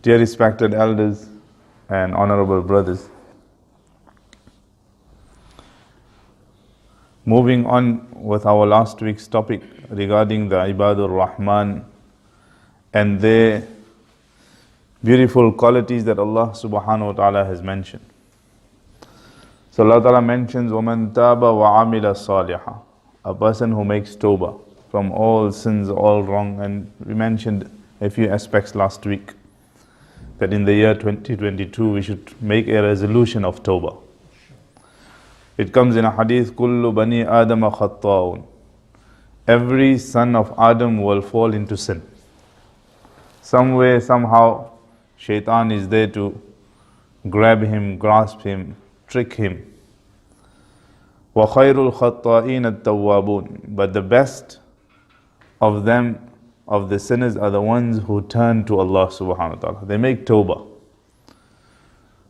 Dear respected elders and honorable brothers, moving on with our last week's topic regarding the Ibadur Rahman and their beautiful qualities that Allah subhanahu wa ta'ala has mentioned. So Allah ta'ala mentions, وَمَنْ تَابَ وَعَمِلَ صَالِحًا, a person who makes tawbah from all sins, all wrong. And we mentioned a few aspects last week, that in the year 2022 we should make a resolution of tawbah. It comes in a hadith, كُلُّ بَنِي آدَمَ خَطَّاءٌ, every son of Adam will fall into sin. Somewhere, somehow, shaitan is there to grab him, grasp him, trick him. وَخَيْرُ الْخَطَّائِينَ التَّوَّابُونَ, but the best of them, of the sinners, are the ones who turn to Allah subhanahu wa ta'ala. They make tawbah.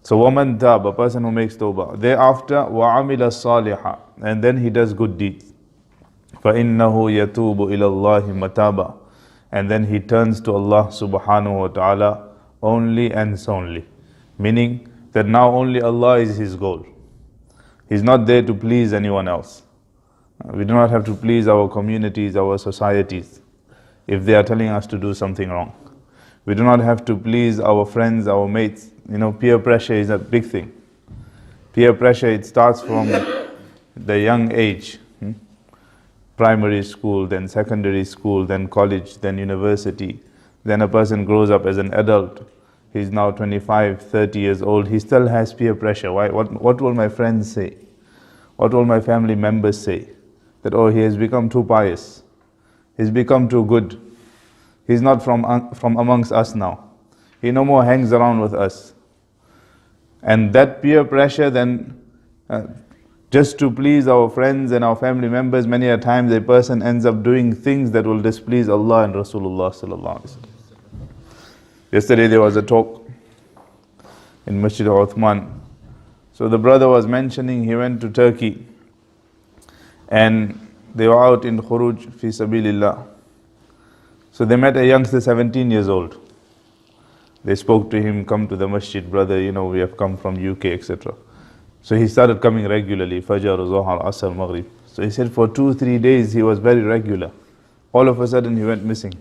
So وَمَنْ تَابَ, a person who makes tawbah. Thereafter, وَعَمِلَ الصَّالِحًا, and then he does good deeds. فَإِنَّهُ يَتُوبُ إِلَى اللَّهِ مَتَابًا, and then he turns to Allah subhanahu wa ta'ala only and solely. Meaning that now only Allah is his goal. He's not there to please anyone else. We do not have to please our communities, our societies, if they are telling us to do something wrong. We do not have to please our friends, our mates. Peer pressure is a big thing. Peer pressure, it starts from the young age. Primary school, then secondary school, then college, then university. Then a person grows up as an adult. He's now 25, 30 years old. He still has peer pressure. Why? What will my friends say? What will my family members say? That, oh, he has become too pious. He's become too good. He's not from amongst us now. He no more hangs around with us. And that peer pressure then, just to please our friends and our family members, many a times a person ends up doing things that will displease Allah and Rasulullah sallallahu alaihi wasallam. Yesterday there was a talk in Masjid Uthman. So the brother was mentioning he went to Turkey and they were out in Khuruj fi Sabilillah. So they met a youngster 17 years old. They spoke to him, come to the masjid, brother, we have come from UK, etc. So he started coming regularly, Fajr, Zohar, Asr, Maghrib. So he said for 2-3 days he was very regular. All of a sudden he went missing.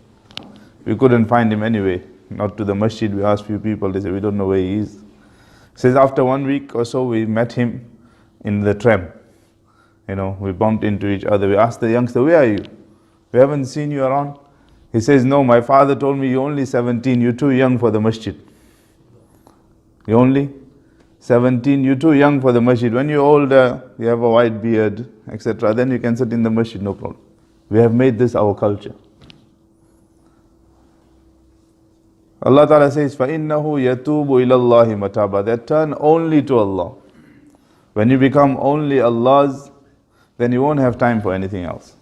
We couldn't find him anyway. Not to the masjid, we asked few people, they said we don't know where he is. He says after 1 week or so we met him in the tram. We bumped into each other. We asked the youngster, where are you? We haven't seen you around. He says, no, my father told me you're only 17, you're too young for the masjid. You're only 17, you're too young for the masjid. When you're older, you have a white beard, etc., then you can sit in the masjid, no problem. We have made this our culture. Allah Ta'ala says, فَإِنَّهُ يَتُوبُ إِلَى اللَّهِ مَتَابًا, that turn only to Allah. When you become only Allah's, then you won't have time for anything else.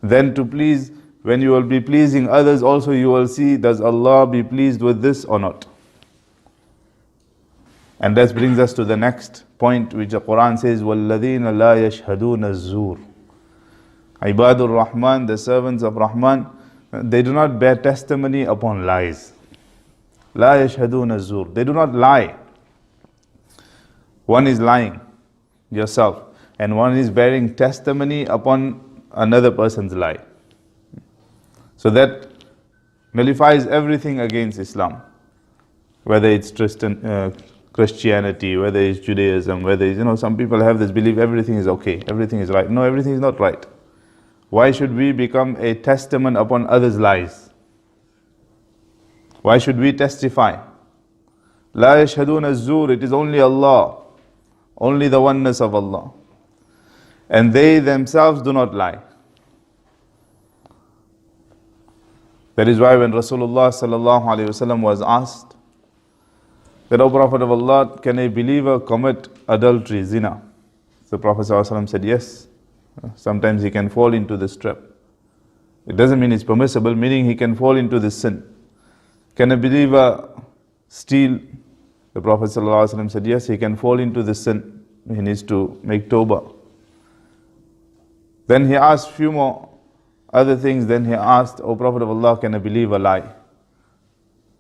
Then to please, when you will be pleasing others also, you will see, does Allah be pleased with this or not? And that brings us to the next point, which the Quran says, وَالَّذِينَ لَا يَشْهَدُونَ الزُّورِ, Ibadur Rahman, the servants of Rahman, they do not bear testimony upon lies. لَا يَشْهَدُونَ الزُّورِ, they do not lie. One is lying, yourself, and one is bearing testimony upon another person's lie. So that nullifies everything against Islam. Whether it's Christianity, whether it's Judaism, whether it's, some people have this belief everything is okay, everything is right. No, everything is not right. Why should we become a testament upon others' lies? Why should we testify? La yashhaduna az-zur, it is only Allah, only the oneness of Allah. And they themselves do not lie. That is why when Rasulullah sallallahu alaihi wasallam was asked that, O Prophet of Allah, can a believer commit adultery, zina? The Prophet sallallahu alaihi wasallam said, yes. Sometimes he can fall into this trap. It doesn't mean it's permissible, meaning he can fall into this sin. Can a believer steal? The Prophet ﷺ said, yes, he can fall into this sin. He needs to make tawbah. Then he asked few more other things. Then he asked, O Prophet of Allah, can a believer lie?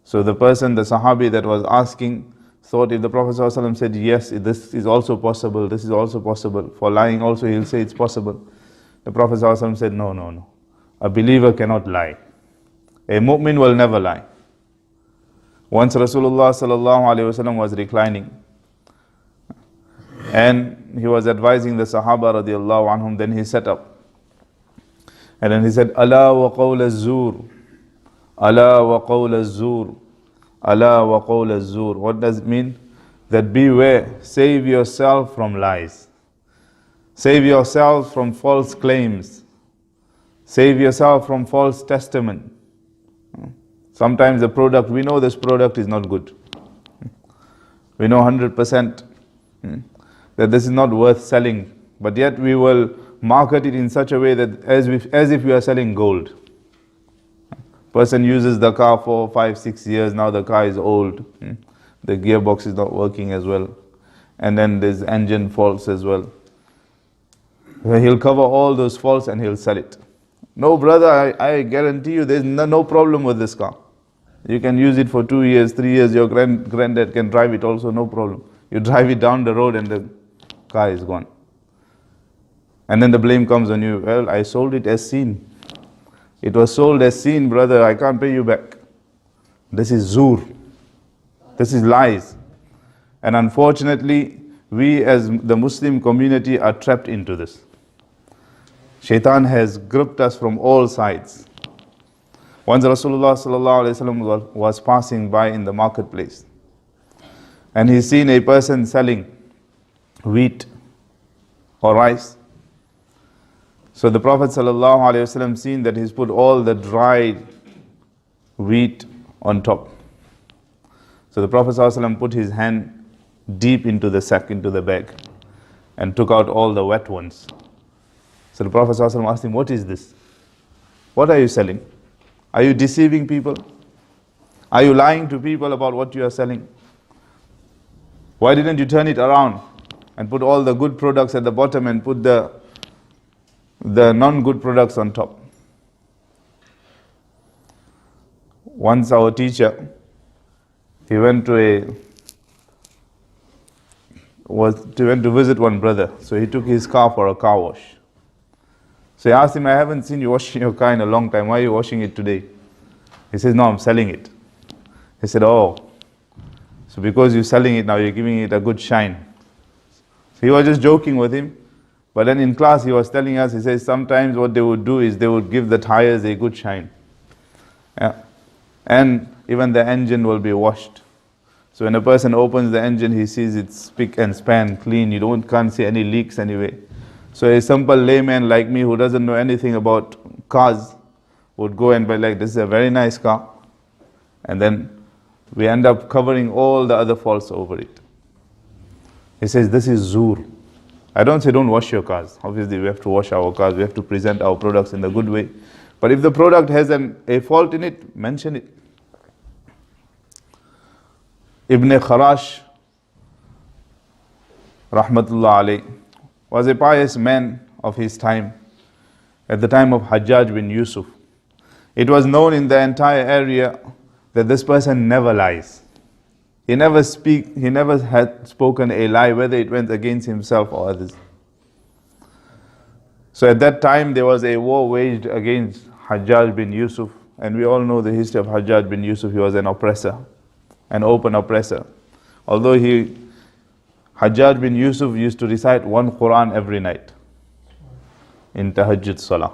So the person, the Sahabi that was asking, thought if the Prophet ﷺ said, yes, this is also possible, this is also possible. For lying also he'll say it's possible. The Prophet ﷺ said, no, no, no. A believer cannot lie. A mu'min will never lie. Once Rasulullah ﷺ was reclining and he was advising the Sahaba radiallahu anhum, then he sat up. And then he said, Ala wa qawl az-zur, Ala wa qawl az-zur, Ala wa qawl az-zur. What does it mean? That beware, save yourself from lies. Save yourself from false claims. Save yourself from false testament. Sometimes the product, we know this product is not good. We know 100% that this is not worth selling, but yet we will market it in such a way that as if we are selling gold. Person uses the car for 5, 6 years, now the car is old. The gearbox is not working as well. And then there's engine faults as well. He'll cover all those faults and he'll sell it. No brother, I guarantee you there's no problem with this car. You can use it for 2 years, 3 years, your granddad can drive it also, no problem. You drive it down the road and the car is gone. And then the blame comes on you. Well, I sold it as seen. It was sold as seen, brother, I can't pay you back. This is zur. This is lies. And unfortunately, we as the Muslim community are trapped into this. Shaitan has gripped us from all sides. Once Rasulullah ﷺ was passing by in the marketplace and he seen a person selling wheat or rice. So the Prophet ﷺ seen that he's put all the dried wheat on top. So the Prophet ﷺ put his hand deep into the sack, into the bag, and took out all the wet ones. So the Prophet ﷺ asked him, what is this? What are you selling? Are you deceiving people? Are you lying to people about what you are selling? Why didn't you turn it around and put all the good products at the bottom and put the non-good products on top? Once our teacher, he went to visit one brother. So he took his car for a car wash. So he asked him, I haven't seen you washing your car in a long time. Why are you washing it today? He says, no, I'm selling it. He said, oh, so because you're selling it now, you're giving it a good shine. So he was just joking with him. But then in class, he was telling us, he says, sometimes what they would do is they would give the tires a good shine. Yeah. And even the engine will be washed. So when a person opens the engine, he sees it's spick and span, clean. You can't see any leaks anyway. So a simple layman like me who doesn't know anything about cars would go and be like, this is a very nice car. And then we end up covering all the other faults over it. He says, this is zur. I don't say don't wash your cars. Obviously we have to wash our cars. We have to present our products in the good way. But if the product has a fault in it, mention it. Ibn Kharash, rahmatullah alayh, was a pious man of his time, at the time of Hajjaj bin Yusuf. It was known in the entire area that this person never lies. He never had spoken a lie, whether it went against himself or others. So at that time there was a war waged against Hajjaj bin Yusuf, and we all know the history of Hajjaj bin Yusuf. He was an oppressor, an open oppressor. Although Hajjaj bin Yusuf used to recite one Quran every night in Tahajjud Salah.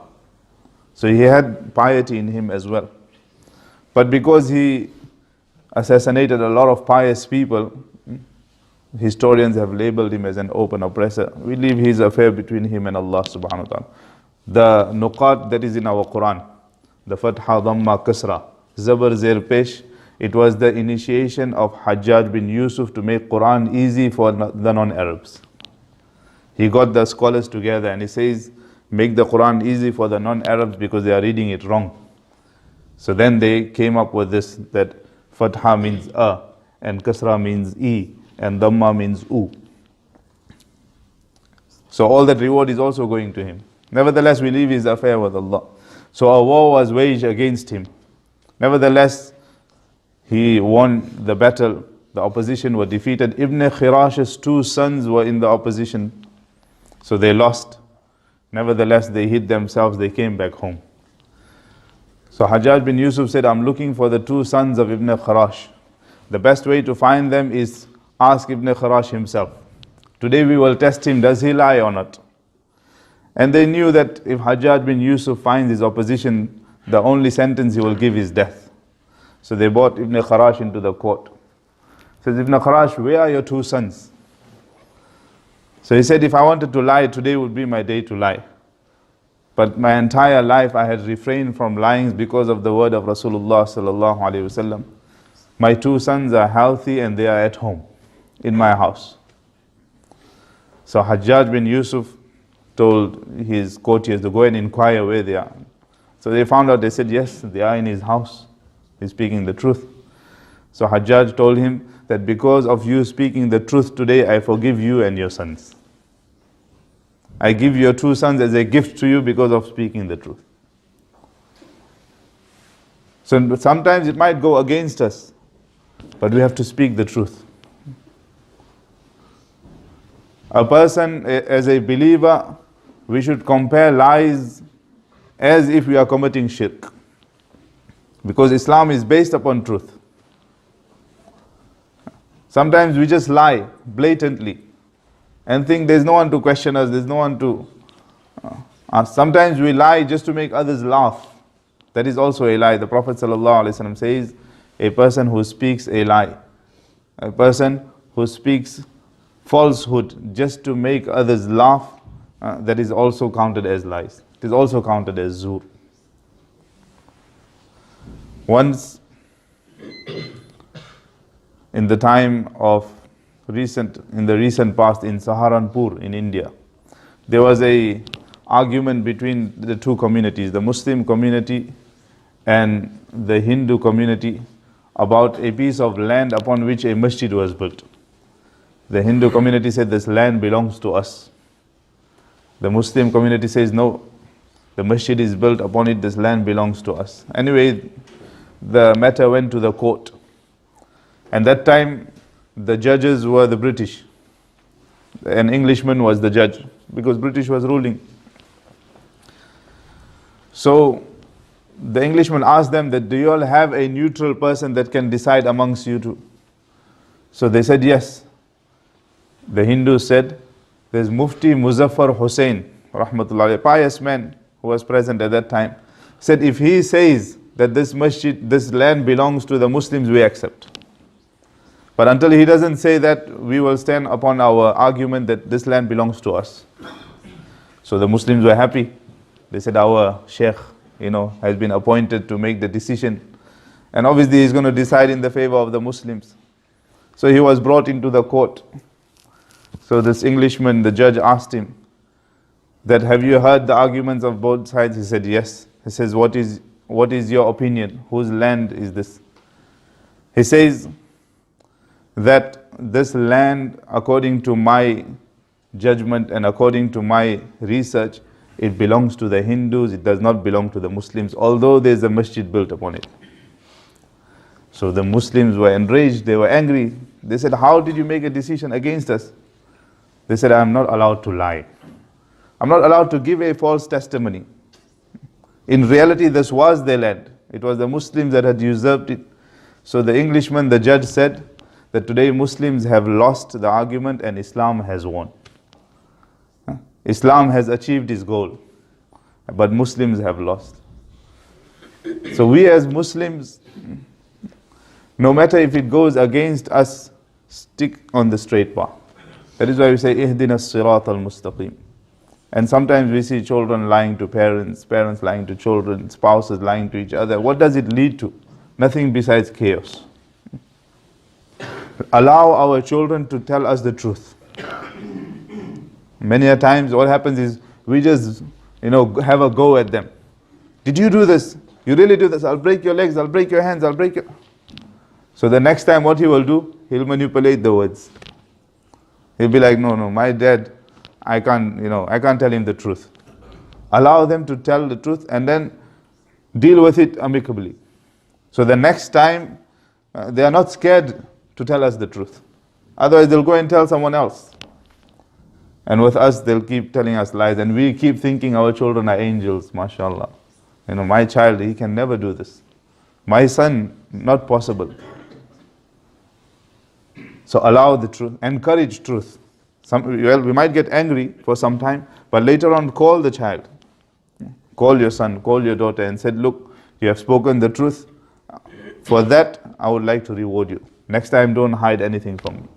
So he had piety in him as well. But because he assassinated a lot of pious people, historians have labeled him as an open oppressor. We leave his affair between him and Allah subhanahu wa ta'ala. The nuqat that is in our Quran, the Fatha, Dhamma, Kasra, Zabar, Zer, Pesh, it was the initiation of Hajjaj bin Yusuf to make Quran easy for the non-Arabs. He got the scholars together and he says, make the Quran easy for the non-Arabs because they are reading it wrong. So then they came up with this, that Fatha means a, and Kasra means e, and Dhamma means u. So all that reward is also going to him. Nevertheless, we leave his affair with Allah. So a war was waged against him. Nevertheless, He won the battle. The opposition were defeated. Ibn Khirash's 2 sons were in the opposition. So they lost. Nevertheless, they hid themselves. They came back home. So Hajjaj bin Yusuf said, I'm looking for the 2 sons of Ibn Khirash. The best way to find them is ask Ibn Khirash himself. Today we will test him, does he lie or not? And they knew that if Hajjaj bin Yusuf finds his opposition, the only sentence he will give is death. So they brought Ibn Khirash into the court. Says, Ibn Khirash, where are your 2 sons? So he said, if I wanted to lie, today would be my day to lie. But my entire life I had refrained from lying because of the word of Rasulullah sallallahu alaihi wasallam. My 2 sons are healthy and they are at home, in my house. So Hajjaj bin Yusuf told his courtiers to go and inquire where they are. So they found out, they said, yes, they are in his house. He's speaking the truth. So Hajjaj told him that because of you speaking the truth today, I forgive you and your sons. I give your 2 sons as a gift to you because of speaking the truth. So sometimes it might go against us, but we have to speak the truth. A person, as a believer, we should compare lies as if we are committing shirk. Because Islam is based upon truth. Sometimes we just lie blatantly and think there's no one to question us, there's no one to ask. Sometimes we lie just to make others laugh. That is also a lie. The Prophet ﷺ says, a person who speaks a lie, a person who speaks falsehood just to make others laugh, that is also counted as lies. It is also counted as zur. Once, in the time of in the recent past in Saharanpur in India, there was a argument between the 2 communities, the Muslim community and the Hindu community, about a piece of land upon which a masjid was built. The Hindu community said this land belongs to us. The Muslim community says no, the masjid is built upon it, this land belongs to us. Anyway, the matter went to the court. And that time, the judges were the British. An Englishman was the judge, because British was ruling. So, the Englishman asked them that, do you all have a neutral person that can decide amongst you two? So they said yes. The Hindus said, there's Mufti Muzaffar Hussain, rahmatullah, a pious man who was present at that time, said if he says that this masjid, this land belongs to the Muslims, we accept. But until he doesn't say that, we will stand upon our argument that this land belongs to us. So the Muslims were happy. They said, our sheikh, has been appointed to make the decision. And obviously he's going to decide in the favor of the Muslims. So he was brought into the court. So this Englishman, the judge asked him that, have you heard the arguments of both sides? He said, yes. He says, what is your opinion? Whose land is this? He says that this land, according to my judgment and according to my research, it belongs to the Hindus, it does not belong to the Muslims, although there is a masjid built upon it. So the Muslims were enraged, they were angry. They said, how did you make a decision against us? They said, I am not allowed to lie. I'm not allowed to give a false testimony. In reality, this was their land. It was the Muslims that had usurped it. So the Englishman, the judge, said that today Muslims have lost the argument and Islam has won. Islam has achieved its goal, but Muslims have lost. So we as Muslims, no matter if it goes against us, stick on the straight path. That is why we say, Ihdina as-sirat al-mustaqim. And sometimes we see children lying to parents, parents lying to children, spouses lying to each other. What does it lead to? Nothing besides chaos. Allow our children to tell us the truth. Many a times what happens is we just, have a go at them. Did you do this? You really do this? I'll break your legs, I'll break your hands, I'll break your... So the next time what he will do, he'll manipulate the words. He'll be like, no, my dad, I can't tell him the truth. Allow them to tell the truth and then deal with it amicably. So the next time They are not scared to tell us the truth. Otherwise they'll go and tell someone else. And with us, they'll keep telling us lies. And we keep thinking our children are angels, mashallah. My child, he can never do this. My son, not possible. So allow the truth, encourage truth. We might get angry for some time, but later on call the child. Call your son, call your daughter and said, look, you have spoken the truth. For that, I would like to reward you. Next time, don't hide anything from me.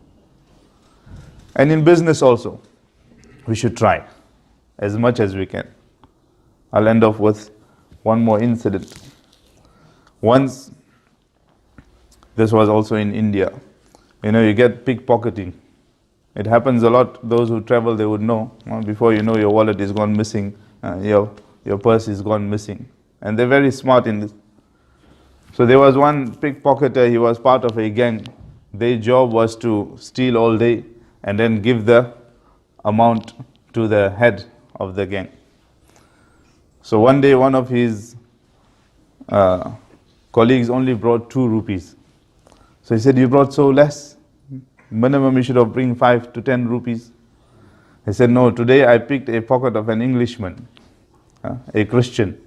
And in business also, we should try as much as we can. I'll end off with one more incident. Once, this was also in India. You get pickpocketing. It happens a lot. Those who travel, they would know. Before you know, your wallet is gone missing. Your purse is gone missing. And they're very smart in this. So there was one pickpocketer, he was part of a gang. Their job was to steal all day and then give the amount to the head of the gang. So one day one of his colleagues only brought 2 rupees. So he said, you brought so less. Minimum you should have bring 5 to 10 rupees. He said, no, today I picked a pocket of an Englishman, a Christian,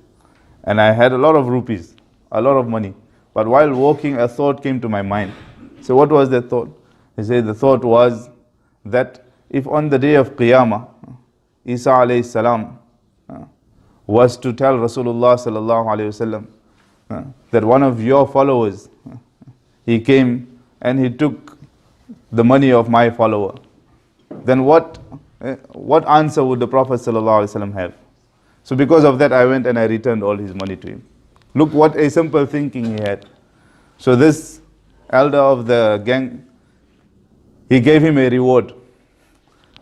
and I had a lot of rupees, a lot of money. But while walking, a thought came to my mind. So what was that thought? He said, the thought was that if on the day of Qiyamah, Isa alayhi salam was to tell Rasulullah sallallahu alayhi wasallam that one of your followers, he came and he took the money of my follower, then what answer would the Prophet sallallahu alayhi wasallam have? So because of that, I went and I returned all his money to him. Look what a simple thinking he had. So this elder of the gang, he gave him a reward.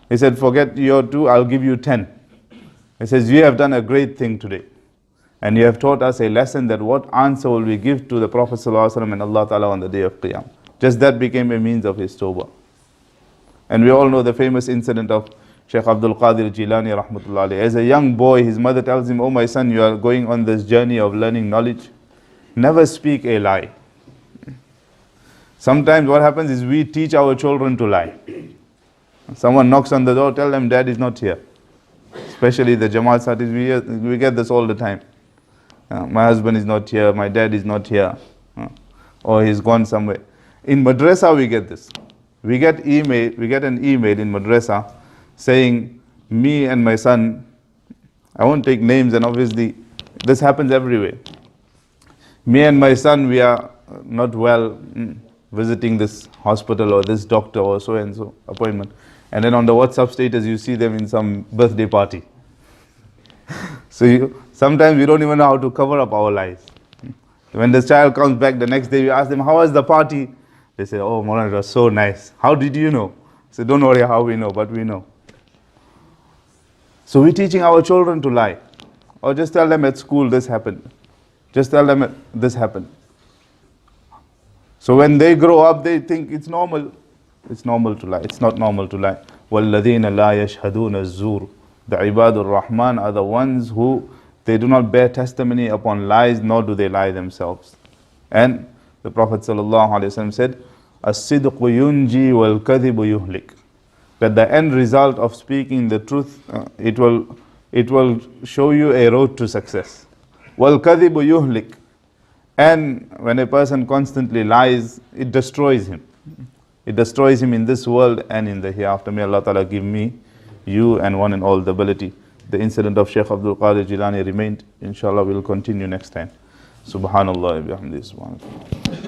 He said, forget your 2, I'll give you 10. He says, you have done a great thing today. And you have taught us a lesson that what answer will we give to the Prophet ﷺ and Allah Ta'ala on the day of Qiyam. Just that became a means of his tawbah. And we all know the famous incident of Shaykh Abdul Qadir Jilani rahmatullah alayhi. As a young boy, his mother tells him, oh my son, you are going on this journey of learning knowledge. Never speak a lie. Sometimes what happens is we teach our children to lie. Someone knocks on the door, tell them dad is not here. Especially the Jamaat Satis, we get this all the time. My husband is not here, my dad is not here, or he's gone somewhere. In madrasa we get this. We get an email in madrasa saying, me and my son, I won't take names, and obviously this happens everywhere. Me and my son, we are not well, visiting this hospital or this doctor or so and so appointment. And then on the WhatsApp status, you see them in some birthday party. So sometimes we don't even know how to cover up our lies. When the child comes back the next day, we ask them, how was the party? They say, oh, Maulana, it was so nice. How did you know? I say, don't worry how we know, but we know. So we're teaching our children to lie. Or just tell them at school this happened. Just tell them this happened. So when they grow up, they think it's normal. It's normal to lie. It's not normal to lie. وَالَّذِينَ لَا يَشْهَدُونَ الزُّورِ The Ibad Rahman are the ones who, they do not bear testimony upon lies, nor do they lie themselves. And the Prophet ﷺ said, الصِّدْقُ يُنْجِي وَالْكَذِبُ يُهْلِكُ That the end result of speaking the truth, it will show you a road to success. وَالْكَذِبُ يُهْلِكُ And when a person constantly lies, it destroys him. It destroys him in this world and in the hereafter. May Allah Ta'ala give me, you and one and all the ability. The incident of Shaykh Abdul Qadir Jilani remained. Inshallah we'll continue next time. Subhanallah wa bihamdihi subhanallah.